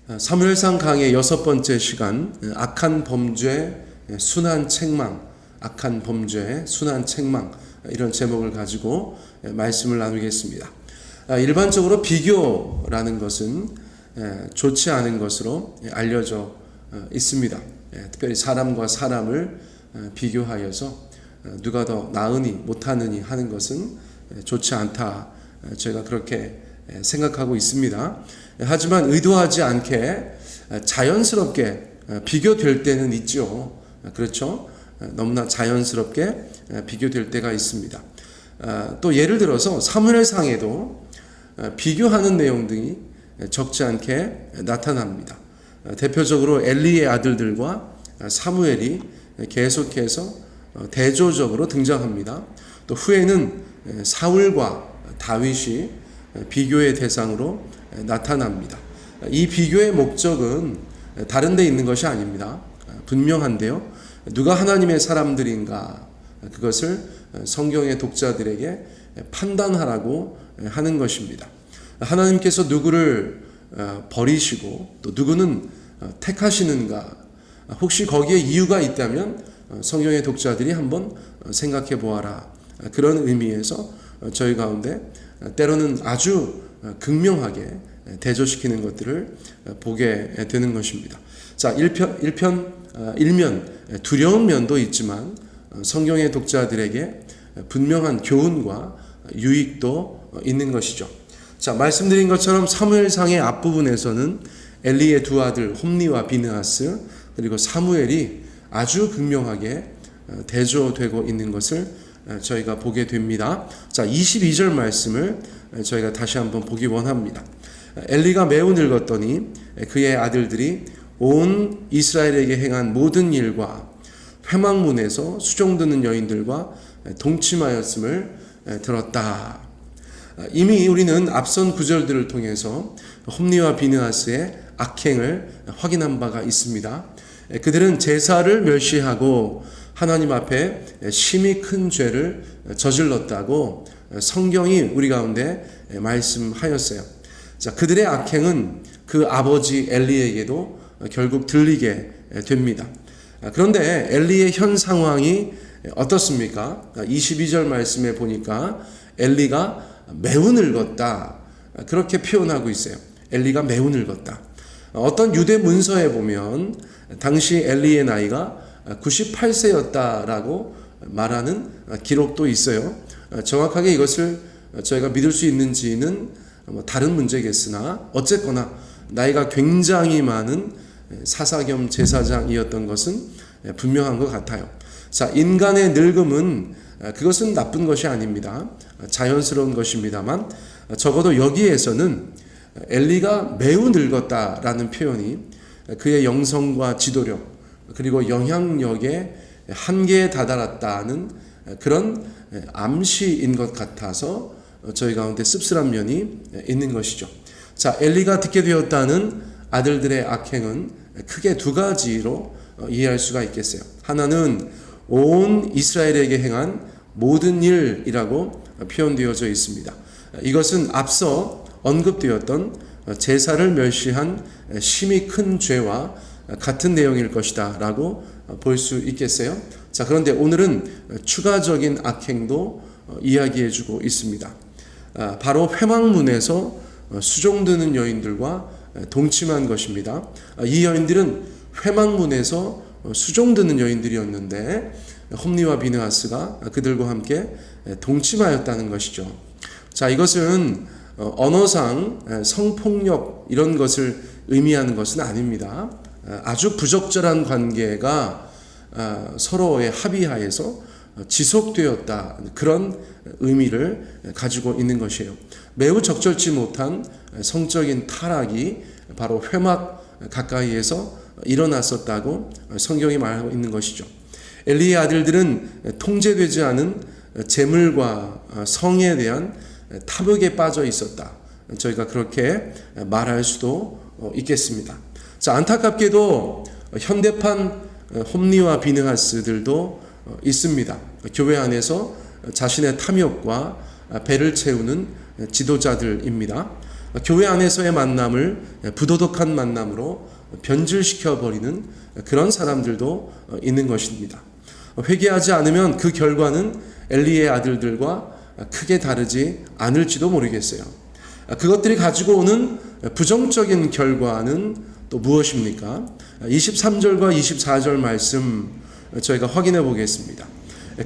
사무엘상 강의 6번째 시간, 악한 범죄, 순한 책망, 악한 범죄, 순한 책망, 이런 제목을 가지고 말씀을 나누겠습니다. 일반적으로 비교라는 것은 좋지 않은 것으로 알려져 있습니다. 특별히 사람과 사람을 비교하여서 누가 더 나으니 못하느니 하는 것은 좋지 않다. 저희가 그렇게 생각하고 있습니다. 하지만 의도하지 않게 자연스럽게 비교될 때는 있죠. 그렇죠? 너무나 자연스럽게 비교될 때가 있습니다. 또 예를 들어서 사무엘상에도 비교하는 내용들이 적지 않게 나타납니다. 대표적으로 엘리의 아들들과 사무엘이 계속해서 대조적으로 등장합니다. 또 후에는 사울과 다윗이 비교의 대상으로 나타납니다. 이 비교의 목적은 다른 데 있는 것이 아닙니다. 분명한데요. 누가 하나님의 사람들인가, 그것을 성경의 독자들에게 판단하라고 하는 것입니다. 하나님께서 누구를 버리시고 또 누구는 택하시는가, 혹시 거기에 이유가 있다면 성경의 독자들이 한번 생각해 보아라. 그런 의미에서 저희 가운데 때로는 아주 극명하게 대조시키는 것들을 보게 되는 것입니다. 자, 일면 두려운 면도 있지만 성경의 독자들에게 분명한 교훈과 유익도 있는 것이죠. 자, 말씀드린 것처럼 사무엘상의 앞부분에서는 엘리의 두 아들 홈니와 비느하스 그리고 사무엘이 아주 극명하게 대조되고 있는 것을 저희가 보게 됩니다. 자, 22절 말씀을 저희가 다시 한번 보기 원합니다. 엘리가 매우 늙었더니 그의 아들들이 온 이스라엘에게 행한 모든 일과 회막문에서 수종드는 여인들과 동침하였음을 들었다. 이미 우리는 앞선 구절들을 통해서 홈니와 비느하스의 악행을 확인한 바가 있습니다. 그들은 제사를 멸시하고 하나님 앞에 심히 큰 죄를 저질렀다고 성경이 우리 가운데 말씀하였어요. 자, 그들의 악행은 그 아버지 엘리에게도 결국 들리게 됩니다. 그런데 엘리의 현 상황이 어떻습니까? 22절 말씀에 보니까 엘리가 매우 늙었다. 그렇게 표현하고 있어요. 엘리가 매우 늙었다. 어떤 유대 문서에 보면 당시 엘리의 나이가 98세였다라고 말하는 기록도 있어요. 정확하게 이것을 저희가 믿을 수 있는지는 다른 문제겠으나 어쨌거나 나이가 굉장히 많은 사사겸 제사장이었던 것은 분명한 것 같아요. 자, 인간의 늙음은 그것은 나쁜 것이 아닙니다. 자연스러운 것입니다만 적어도 여기에서는 엘리가 매우 늙었다라는 표현이 그의 영성과 지도력 그리고 영향력의 한계에 다다랐다는 그런 암시인 것 같아서 저희 가운데 씁쓸한 면이 있는 것이죠. 자, 엘리가 듣게 되었다는 아들들의 악행은 크게 두 가지로 이해할 수가 있겠어요. 하나는 온 이스라엘에게 행한 모든 일이라고 표현되어져 있습니다. 이것은 앞서 언급되었던 제사를 멸시한 심히 큰 죄와 같은 내용일 것이다 라고 볼 수 있겠어요. 자, 그런데 오늘은 추가적인 악행도 이야기해주고 있습니다. 바로 회막문에서 수종드는 여인들과 동침한 것입니다. 이 여인들은 회막문에서 수종드는 여인들이었는데 홈니와 비느하스가 그들과 함께 동침하였다는 것이죠. 자, 이것은 언어상 성폭력 이런 것을 의미하는 것은 아닙니다. 아주 부적절한 관계가 서로의 합의하에서 지속되었다, 그런 의미를 가지고 있는 것이에요. 매우 적절치 못한 성적인 타락이 바로 회막 가까이에서 일어났었다고 성경이 말하고 있는 것이죠. 엘리의 아들들은 통제되지 않은 재물과 성에 대한 탐욕에 빠져 있었다. 저희가 그렇게 말할 수도 있겠습니다. 자, 안타깝게도 현대판 홈니와 비느하스들도 있습니다. 교회 안에서 자신의 탐욕과 배를 채우는 지도자들입니다. 교회 안에서의 만남을 부도덕한 만남으로 변질시켜 버리는 그런 사람들도 있는 것입니다. 회개하지 않으면 그 결과는 엘리의 아들들과 크게 다르지 않을지도 모르겠어요. 그것들이 가지고 오는 부정적인 결과는 또 무엇입니까? 23절과 24절 말씀 저희가 확인해 보겠습니다.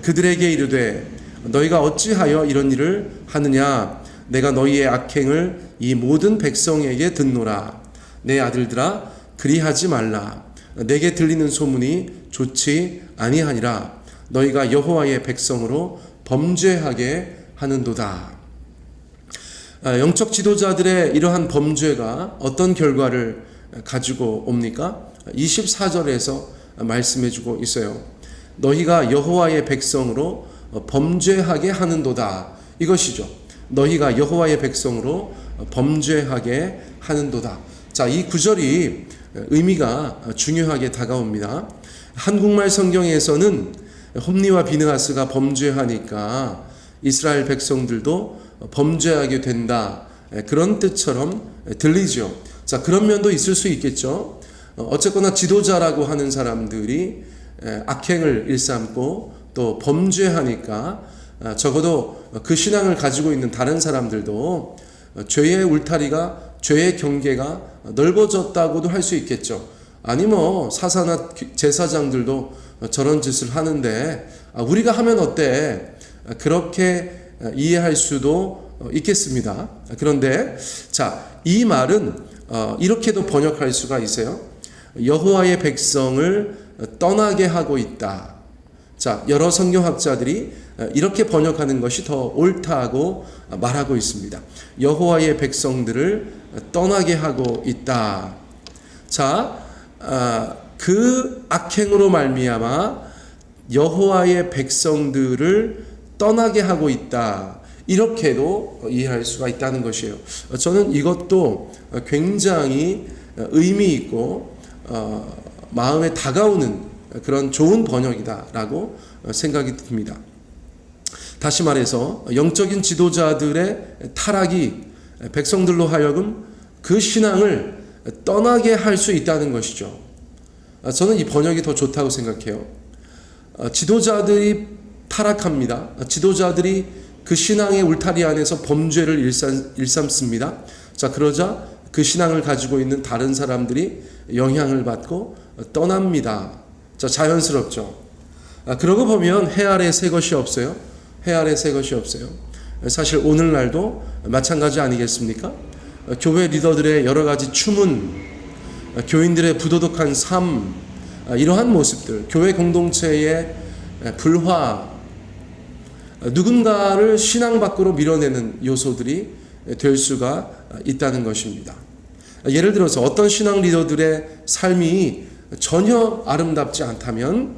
그들에게 이르되 너희가 어찌하여 이런 일을 하느냐? 내가 너희의 악행을 이 모든 백성에게 듣노라. 내 아들들아 그리하지 말라. 내게 들리는 소문이 좋지 아니하니라. 너희가 여호와의 백성으로 범죄하게 하는도다. 영적 지도자들의 이러한 범죄가 어떤 결과를 가지고 옵니까? 24절에서 말씀해주고 있어요. 너희가 여호와의 백성으로 범죄하게 하는도다. 이것이죠. 너희가 여호와의 백성으로 범죄하게 하는도다. 자, 이 구절이 의미가 중요하게 다가옵니다. 한국말 성경에서는 홈리와 비느하스가 범죄하니까 이스라엘 백성들도 범죄하게 된다. 그런 뜻처럼 들리죠. 자, 그런 면도 있을 수 있겠죠. 어쨌거나 지도자라고 하는 사람들이 악행을 일삼고 또 범죄하니까 적어도 그 신앙을 가지고 있는 다른 사람들도 죄의 울타리가, 죄의 경계가 넓어졌다고도 할 수 있겠죠. 아니 뭐 사사나 제사장들도 저런 짓을 하는데 우리가 하면 어때? 그렇게 이해할 수도 있겠습니다. 그런데 자, 이 말은 이렇게도 번역할 수가 있어요. 여호와의 백성을 떠나게 하고 있다. 자, 여러 성경학자들이 이렇게 번역하는 것이 더 옳다고 말하고 있습니다. 여호와의 백성들을 떠나게 하고 있다. 자, 그 악행으로 말미암아 여호와의 백성들을 떠나게 하고 있다. 이렇게도 이해할 수가 있다는 것이에요. 저는 이것도 굉장히 의미 있고 마음에 다가오는 그런 좋은 번역이다라고 생각이 듭니다. 다시 말해서 영적인 지도자들의 타락이 백성들로 하여금 그 신앙을 떠나게 할 수 있다는 것이죠. 저는 이 번역이 더 좋다고 생각해요. 지도자들이 타락합니다. 지도자들이 그 신앙의 울타리 안에서 범죄를 일삼습니다. 자, 그러자 그 신앙을 가지고 있는 다른 사람들이 영향을 받고 떠납니다. 자, 자연스럽죠. 그러고 보면 해 아래 새 것이 없어요. 해 아래 새 것이 없어요. 사실 오늘날도 마찬가지 아니겠습니까? 교회 리더들의 여러 가지 추문, 교인들의 부도덕한 삶, 이러한 모습들, 교회 공동체의 불화, 누군가를 신앙 밖으로 밀어내는 요소들이 될 수가 있다는 것입니다. 예를 들어서 어떤 신앙 리더들의 삶이 전혀 아름답지 않다면,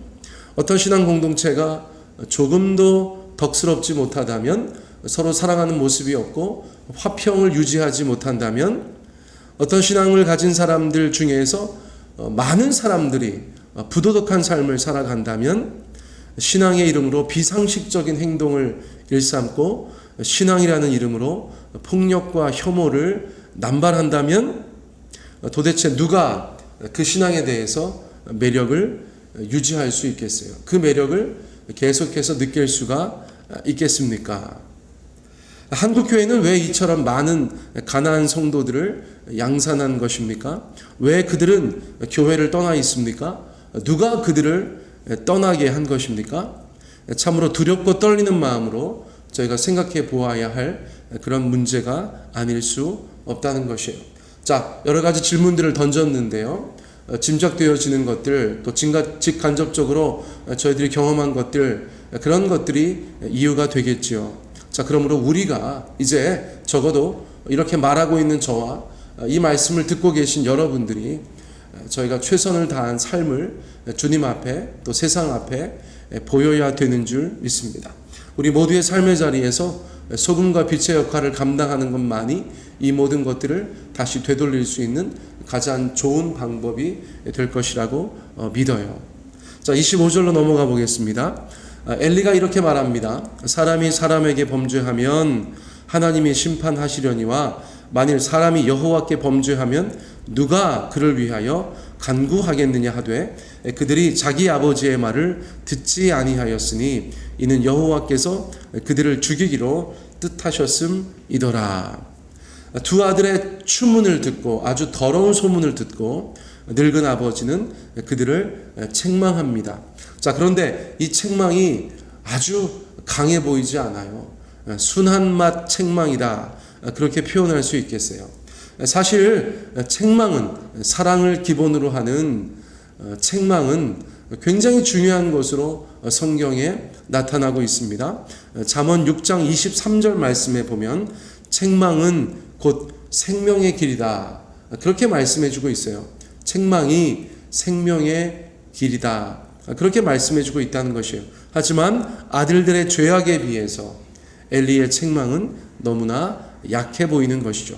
어떤 신앙 공동체가 조금도 덕스럽지 못하다면, 서로 사랑하는 모습이 없고 화평을 유지하지 못한다면, 어떤 신앙을 가진 사람들 중에서 많은 사람들이 부도덕한 삶을 살아간다면, 신앙의 이름으로 비상식적인 행동을 일삼고 신앙이라는 이름으로 폭력과 혐오를 남발한다면, 도대체 누가 그 신앙에 대해서 매력을 유지할 수 있겠어요? 그 매력을 계속해서 느낄 수가 있겠습니까? 한국교회는 왜 이처럼 많은 가난한 성도들을 양산한 것입니까? 왜 그들은 교회를 떠나 있습니까? 누가 그들을 떠나게 한 것입니까? 참으로 두렵고 떨리는 마음으로 저희가 생각해 보아야 할 그런 문제가 아닐 수 없다는 것이에요. 자, 여러 가지 질문들을 던졌는데요. 짐작되어지는 것들, 또 직간접적으로 저희들이 경험한 것들, 그런 것들이 이유가 되겠지요. 자, 그러므로 우리가 이제 적어도 이렇게 말하고 있는 저와 이 말씀을 듣고 계신 여러분들이 저희가 최선을 다한 삶을 주님 앞에 또 세상 앞에 보여야 되는 줄 믿습니다. 우리 모두의 삶의 자리에서 소금과 빛의 역할을 감당하는 것만이 이 모든 것들을 다시 되돌릴 수 있는 가장 좋은 방법이 될 것이라고 믿어요. 자, 25절로 넘어가 보겠습니다. 엘리가 이렇게 말합니다. 사람이 사람에게 범죄하면 하나님이 심판하시려니와 만일 사람이 여호와께 범죄하면 누가 그를 위하여 간구하겠느냐 하되 그들이 자기 아버지의 말을 듣지 아니하였으니 이는 여호와께서 그들을 죽이기로 뜻하셨음이더라. 두 아들의 추문을 듣고 아주 더러운 소문을 듣고 늙은 아버지는 그들을 책망합니다. 자, 그런데 이 책망이 아주 강해 보이지 않아요. 순한 맛 책망이다, 그렇게 표현할 수 있겠어요. 사실 책망은, 사랑을 기본으로 하는 책망은 굉장히 중요한 것으로 성경에 나타나고 있습니다. 잠언 6장 23절 말씀에 보면 책망은 곧 생명의 길이다, 그렇게 말씀해 주고 있어요. 책망이 생명의 길이다, 그렇게 말씀해 주고 있다는 것이에요. 하지만 아들들의 죄악에 비해서 엘리의 책망은 너무나 약해 보이는 것이죠.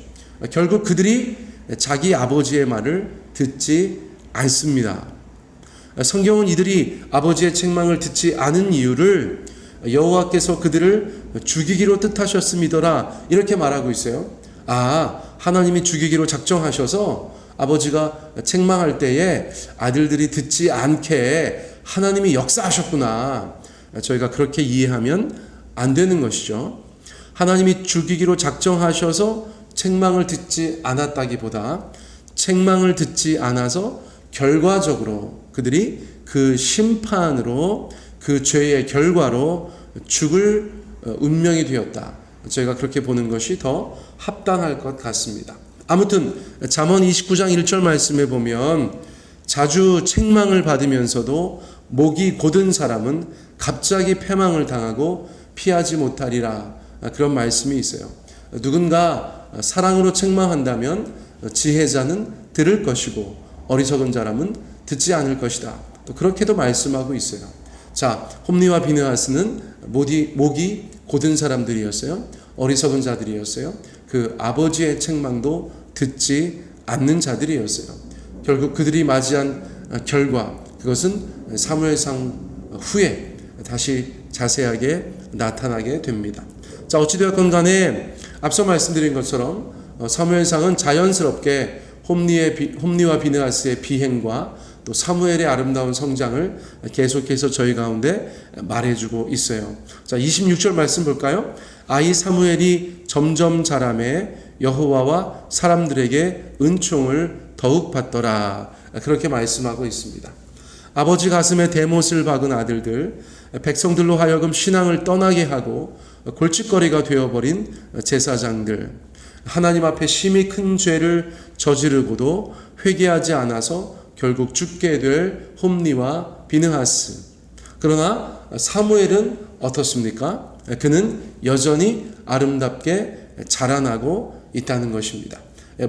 결국 그들이 자기 아버지의 말을 듣지 않습니다. 성경은 이들이 아버지의 책망을 듣지 않은 이유를 여호와께서 그들을 죽이기로 뜻하셨음이더라, 이렇게 말하고 있어요. 하나님이 죽이기로 작정하셔서 아버지가 책망할 때에 아들들이 듣지 않게 하나님이 역사하셨구나, 저희가 그렇게 이해하면 안 되는 것이죠. 하나님이 죽이기로 작정하셔서 책망을 듣지 않았다기보다 책망을 듣지 않아서 결과적으로 그들이 그 심판으로, 그 죄의 결과로 죽을 운명이 되었다, 저희가 그렇게 보는 것이 더 합당할 것 같습니다. 아무튼 잠언 29장 1절 말씀에 보면 자주 책망을 받으면서도 목이 곧은 사람은 갑자기 패망을 당하고 피하지 못하리라, 그런 말씀이 있어요. 누군가 사랑으로 책망한다면 지혜자는 들을 것이고 어리석은 사람은 듣지 않을 것이다, 또 그렇게도 말씀하고 있어요. 자, 홈리와 비느하스는 목이 곧은 사람들이었어요. 어리석은 자들이었어요. 그 아버지의 책망도 듣지 않는 자들이었어요. 결국 그들이 맞이한 결과, 그것은 사무엘상 후에 다시 자세하게 나타나게 됩니다. 자, 어찌되었건 간에 앞서 말씀드린 것처럼 사무엘상은 자연스럽게 홈리와 비느하스의 비행과 또 사무엘의 아름다운 성장을 계속해서 저희 가운데 말해주고 있어요. 자, 26절 말씀 볼까요? 아이 사무엘이 점점 자라매 여호와와 사람들에게 은총을 더욱 받더라, 그렇게 말씀하고 있습니다. 아버지 가슴에 대못을 박은 아들들, 백성들로 하여금 신앙을 떠나게 하고 골칫거리가 되어버린 제사장들, 하나님 앞에 심히 큰 죄를 저지르고도 회개하지 않아서 결국 죽게 될 홈리와 비느하스. 그러나 사무엘은 어떻습니까? 그는 여전히 아름답게 자라나고 있다는 것입니다.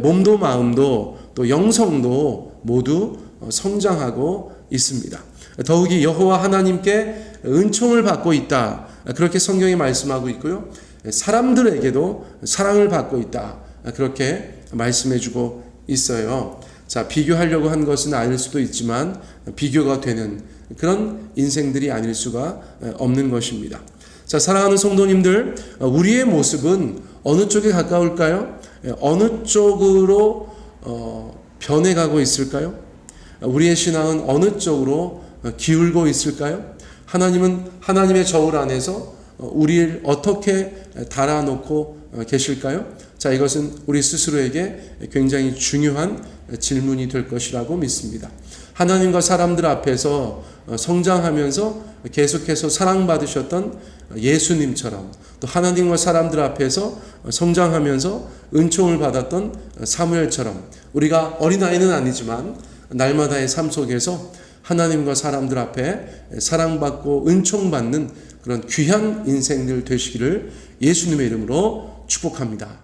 몸도 마음도 또 영성도 모두 성장하고 있습니다. 더욱이 여호와 하나님께 은총을 받고 있다, 그렇게 성경이 말씀하고 있고요. 사람들에게도 사랑을 받고 있다, 그렇게 말씀해주고 있어요. 자, 비교하려고 한 것은 아닐 수도 있지만 비교가 되는 그런 인생들이 아닐 수가 없는 것입니다. 자, 사랑하는 성도님들, 우리의 모습은 어느 쪽에 가까울까요? 어느 쪽으로 변해가고 있을까요? 우리의 신앙은 어느 쪽으로 기울고 있을까요? 하나님은 하나님의 저울 안에서 우리를 어떻게 달아놓고 계실까요? 자, 이것은 우리 스스로에게 굉장히 중요한 질문이 될 것이라고 믿습니다. 하나님과 사람들 앞에서 성장하면서 계속해서 사랑받으셨던 예수님처럼, 또 하나님과 사람들 앞에서 성장하면서 은총을 받았던 사무엘처럼, 우리가 어린아이는 아니지만 날마다의 삶 속에서 하나님과 사람들 앞에 사랑받고 은총받는 그런 귀한 인생들 되시기를 예수님의 이름으로 축복합니다.